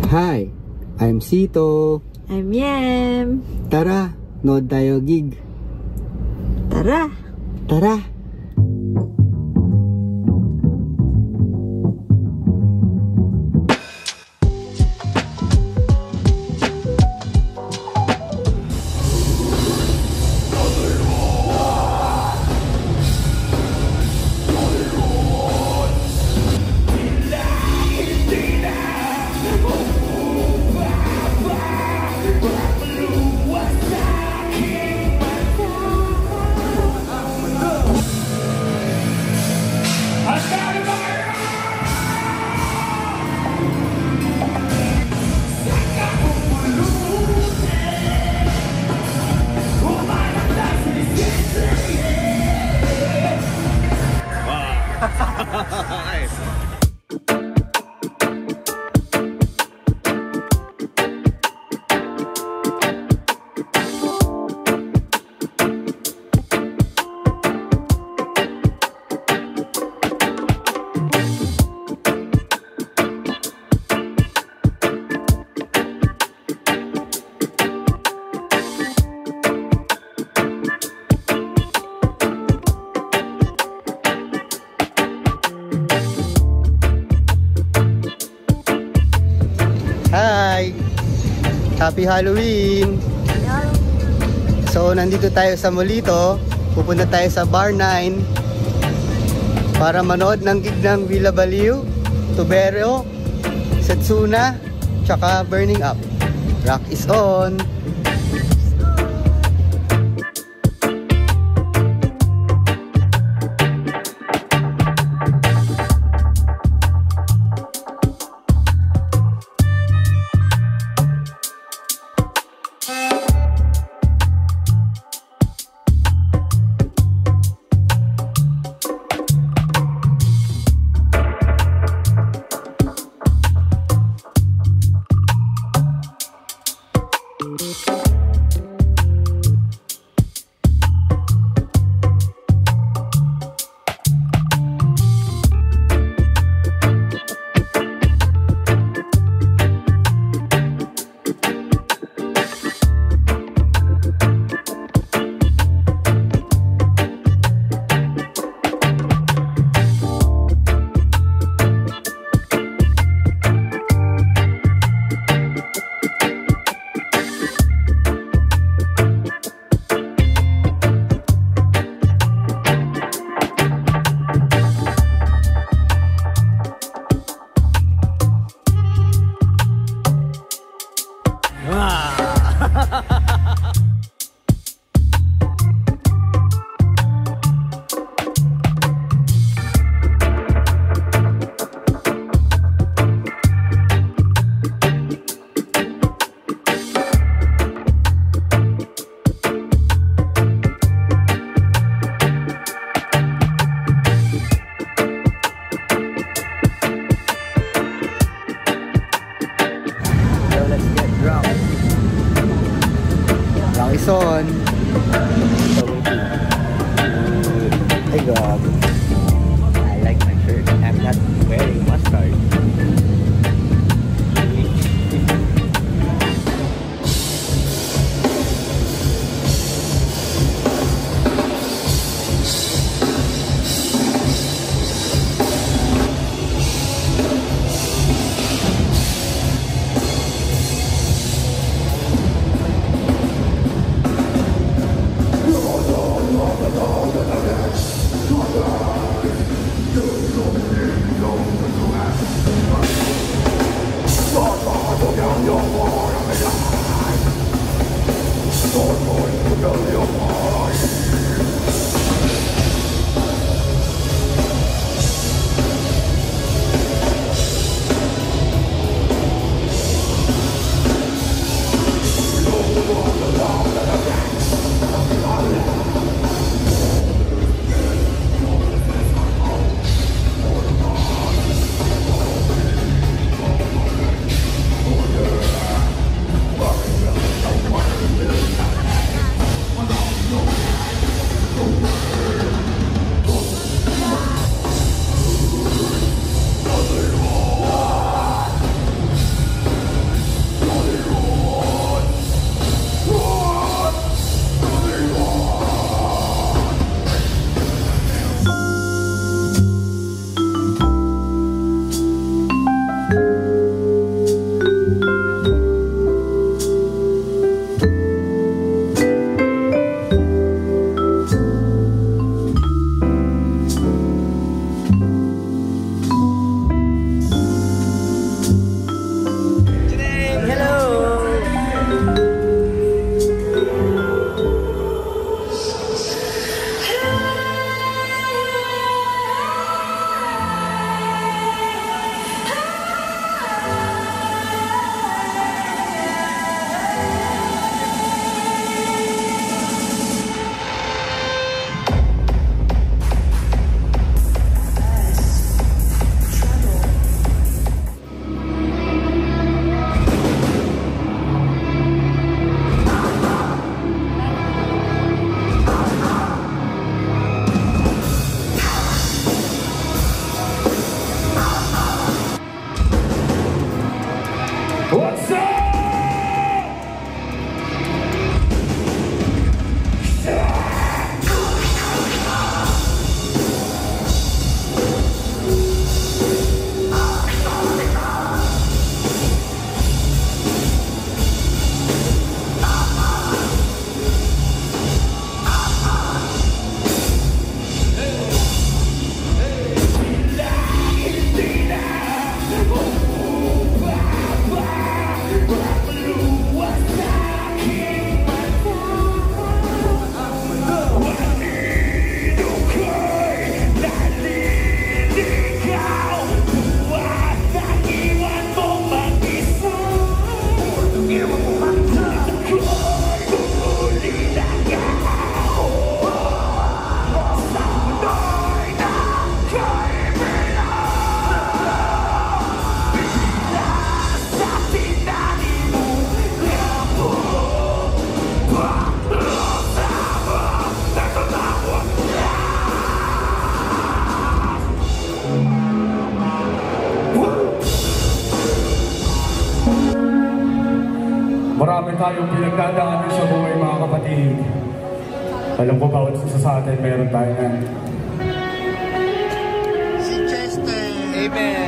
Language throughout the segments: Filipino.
Hi, I'm Sito. I'm Yem. Tara, nood tayo gig. Tara. Tara. Hi! Happy Halloween! So, nandito tayo sa Molito. Pupunta tayo sa Bar 9 para manood ng gig ng Villa Baliw, Tubero, Setsuna, tsaka Burning Up. Rock is on! On. Hey God. I like my shirt. I'm not wearing mustard. Marami tayong pinagdadaanan sa buhay, mga kapatid. Alam ko bawat isa sa atin meron tayo yan. Si Chester. Amen.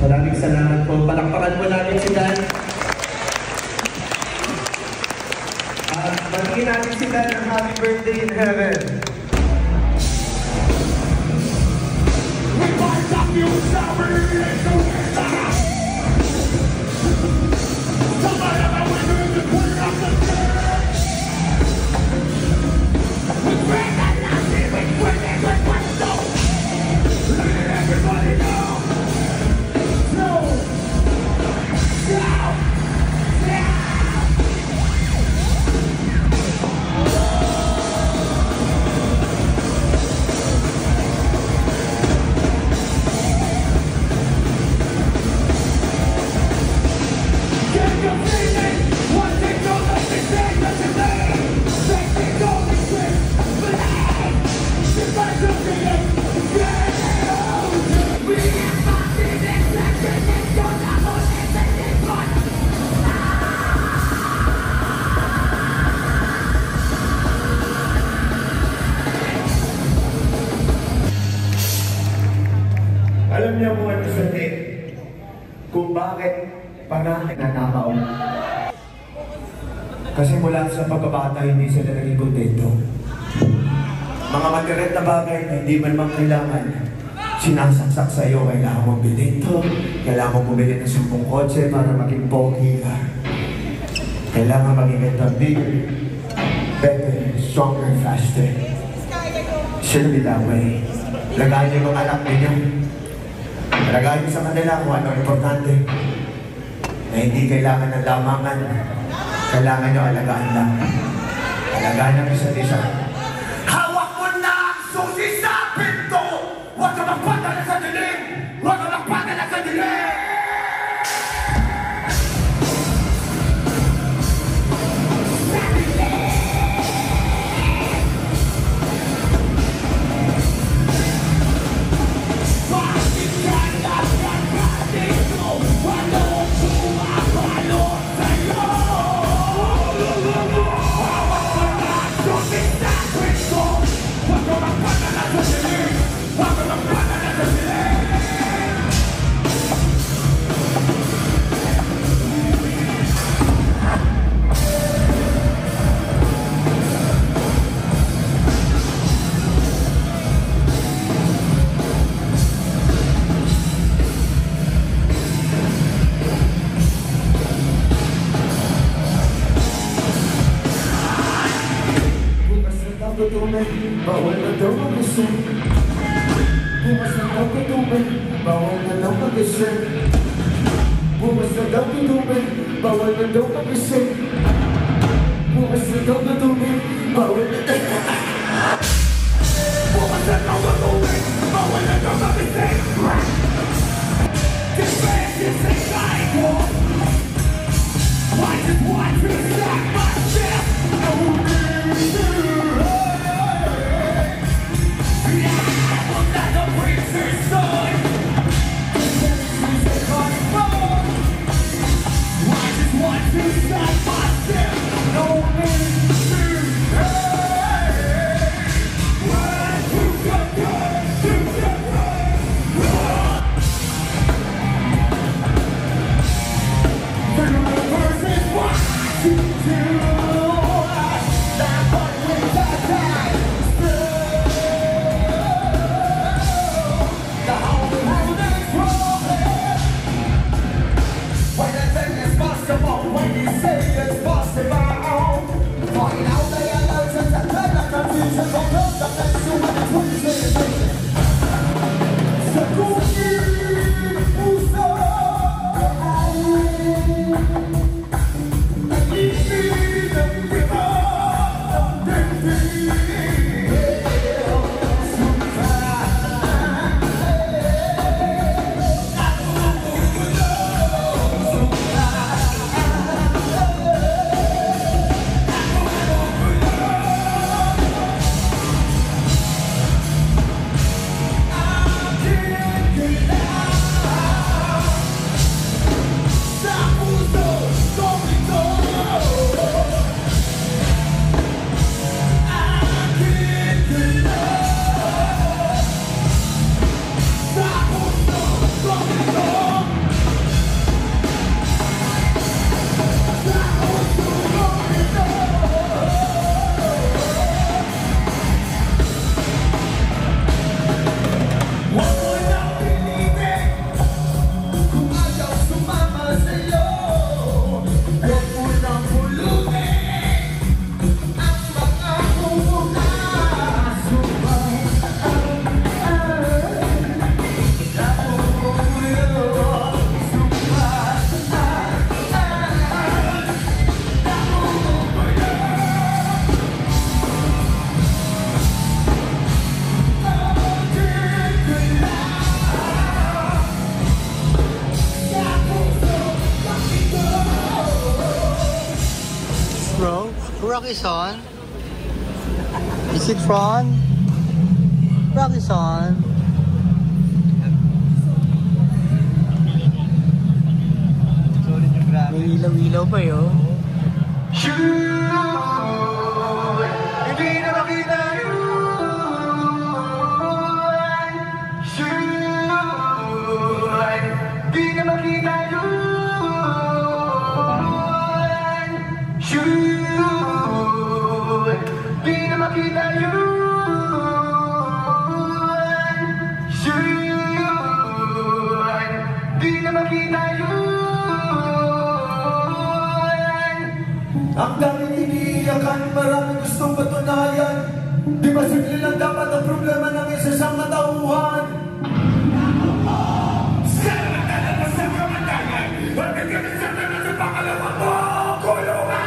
Maraming salamat po. Palakpakan po natin si Dan. At magiging natin si Dan ng happy birthday in heaven. Alam niyo po ano sa kung bakit panahon nanakaw. Kasi mula sa pagkabata hindi sila naging kontento. Mga material na bagay na hindi man mang kailangan, sinasaksak sa iyo, kailangan mong bilhin ito, kailangan mong bumili ng 10 kotse para maging pogi ka. Kailangan maging ito bigger, better, stronger, faster. Should be that way. Lagayin niyo yung anak ninyo. Lagayin niyo sa kanila kung ano importante. Na hindi kailangan ng lamangan. Kailangan niyo alagaan lang. Alagaan ng isa't isa. Hawak mo na ang susi sa pinto! Huwag ka magpadala sa dilim! Huwag ka magpadala sa dilim! Bawal na daw mag-isip. Bukas na daw katubig, bawal na daw mag-isip. Bukas na daw katubig, bawal na daw mag-isip. Bukas na daw katubig, bawal na daw mag-isip. Bukas na daw katubig, bawal na daw mag-isip. This man is a sidewalk. I just want to stop myself. When you say it's possible, find out the yellows and the Rock is on. Is it Ron? Rock is on. May ilaw-ilaw pa yun. Hindi na makita yun. Hindi na makita yun. Di na makita yun. Di na makita yun. Ang daming iniiyakan, maraming gustong patunayan. Di ba simple lang dapat ang problema ng isa siyang katauhan? Sana talaga sa kamatayan, bakit kami sa tanan sa pangalawa mo, kulungan!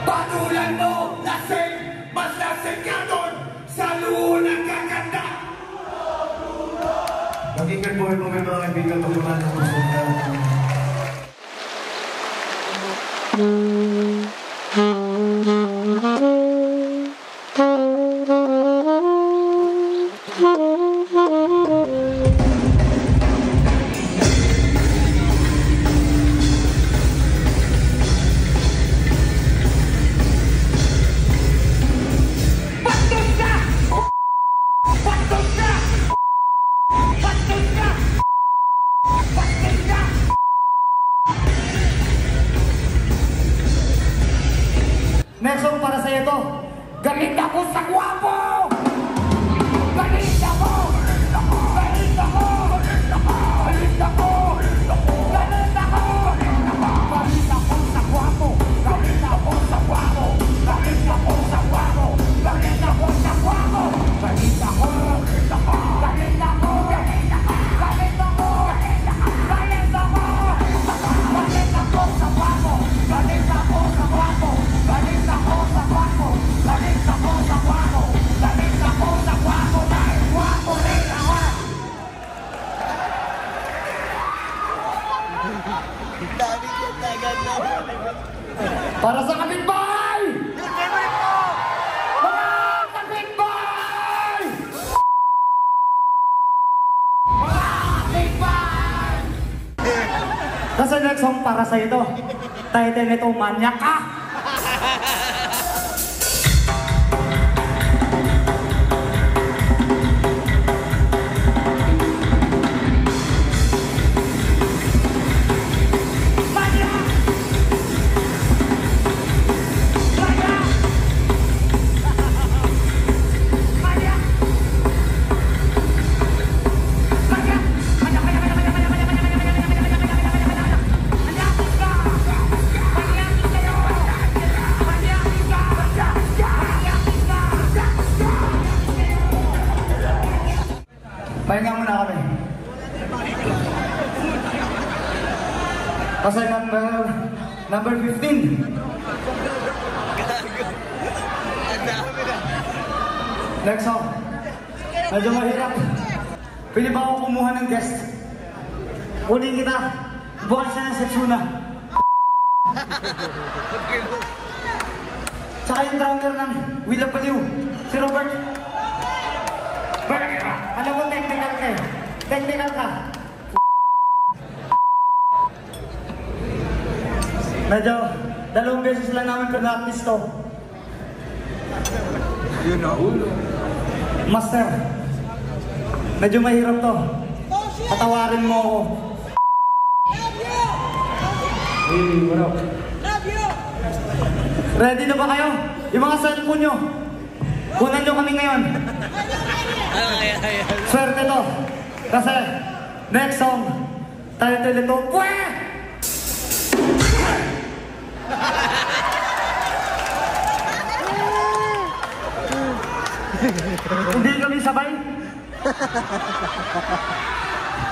Patulan mo, lasing, mas lasing ka doon, sa lunang kakanda. Pakinggan po may mga kaibigan pagluman ng musika. Next song para sa'yo to. Galit ako sa gwapo! Galit ako! Galit ako! Galit ako! Galit ako! Galit ako! Galit ako sa gwapo! Galit ako sa gwapo! Galit ako sa gwapo! Galit ako sa gwapo! Galit ako! Galit ako! Galit ako! Galit ako! Galit ako! Galit ako! Galit ako sa gwapo! Galit ako sa gwapo! Galit ako sa gwapo! Galit ako sa gwapo! Galit ako sa gwapo! Dahil gwapo rin ako! Para sa kapitbahay! Mga kapitbahay! Mga kapitbahay! Kasi next song para sa ito. Title nito, Manyak Ka! Pahinga muna kami. Kasi number 15. Next song. Medyo mahirap. Pwede ba ako kumuha ng guest? Kunin kita. Bukas siya ng Setsuna. Tsaka yung drummer ng Willa Paliw. Si Robert. Alam mo, technical ka eh. Technical ka. Medyo, 2 beses lang namin pinractice to. You know? Master, medyo mahirap to. Patawarin mo ako. Hey, what up? Ready na ba kayo? Yung mga cellphone nyo. Kunan nyo kami ngayon. Swerte to. Kasi, next song, title ito, Pwe! Hindi kami sabay?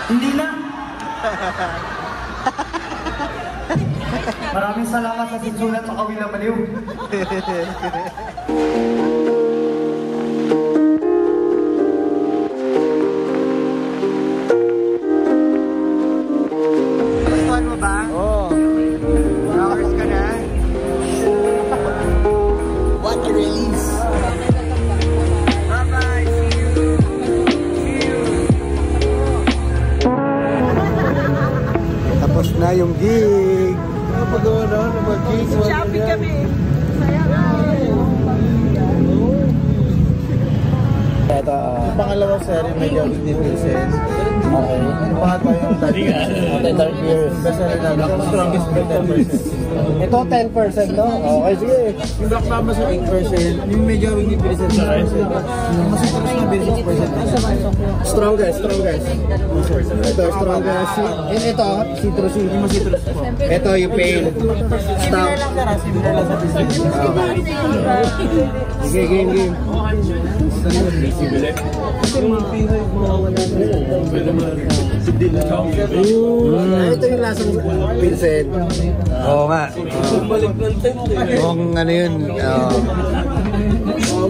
Hindi na? Maraming salamat sa Setsuna at sa Willa Paliw. Na yung gig. Napagawa na mag-gig. Shopping kami. Ito, pangalawang series may gawin din Vincent. Okay. Bakit ba yung Dark Beer? Best-seller namin. Strongest beer 10%. Ito 10% no? Okay, sige. Yung Black Mamba sa 8%. Yung may gawin din Vincent sa 10%. Yung mas strong na beer 6%. Strongest. Ito, strongest. Ito, citrusy. Yung mas citrus po. Ito, yung pale. Stout. Similar lang sa business. Sige, game. Ito yung lasang Vincent. Oo nga. Kung ano yun,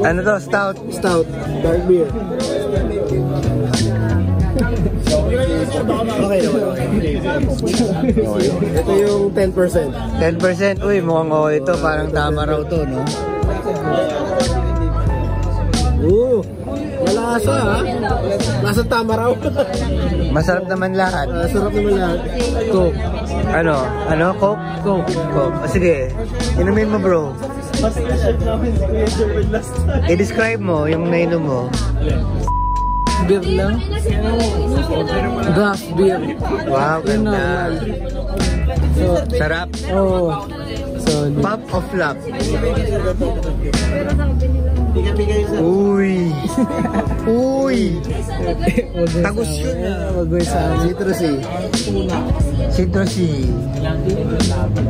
ano to, stout, dark beer. Okay naman. Ito yung 10%. 10%? Uy, mukhang okay ito. Parang tama raw to, no? Malasa ha? Lasa tama raw. Masarap naman lahat. Masarap naman lahat. Coke. Ano? Coke? Coke. O sige, inumin mo bro. I-describe mo yung nainom mo. Beer lang. Draft beer. Wow, ganda. Sarap. Oh. So, solid. Pop o flop? Uy! Uy! Tagus yun na. Wag mo sa Citrusy. Citrusy.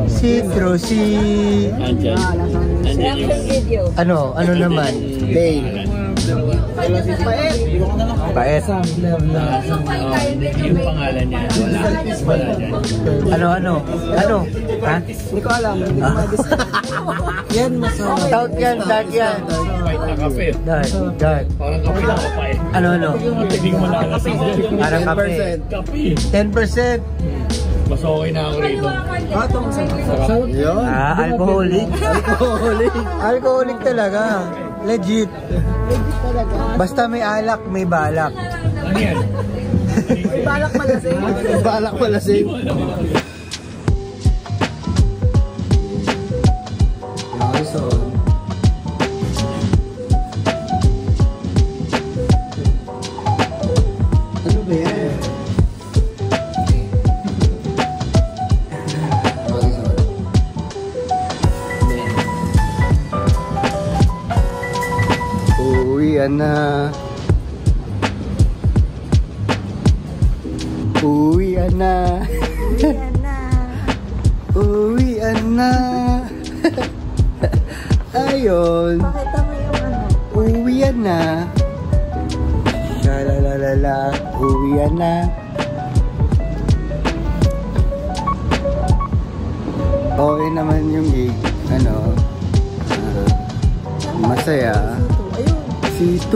Citrusy. Ano? Ano naman? Bay. Paet. Yung pangalan niya. Wala dyan. Ano? Ha? Hindi ko alam. Hindi ko ma-discuss. Yan, masarap. Stout yan, dark yan. White na kape. Dark. Parang kape lang pa eh. Ano? Hindi mo malalasing dyan. Parang kape. Kape. 10%. Mas okay na ako rito. Sarap. Yun. Alcoholic. Alcoholic talaga. Legit. Basta may alak, may balak. Ano yan? Balak malasing. Balak malasing. Ano ba yan? Uwian na. Uwian na. Uwian na. Ayun. Pakita mo yung ano. Uwian na. Shalalalala. Uwian na. Okay naman yung gig. Ano? Masaya. Ayun. C2.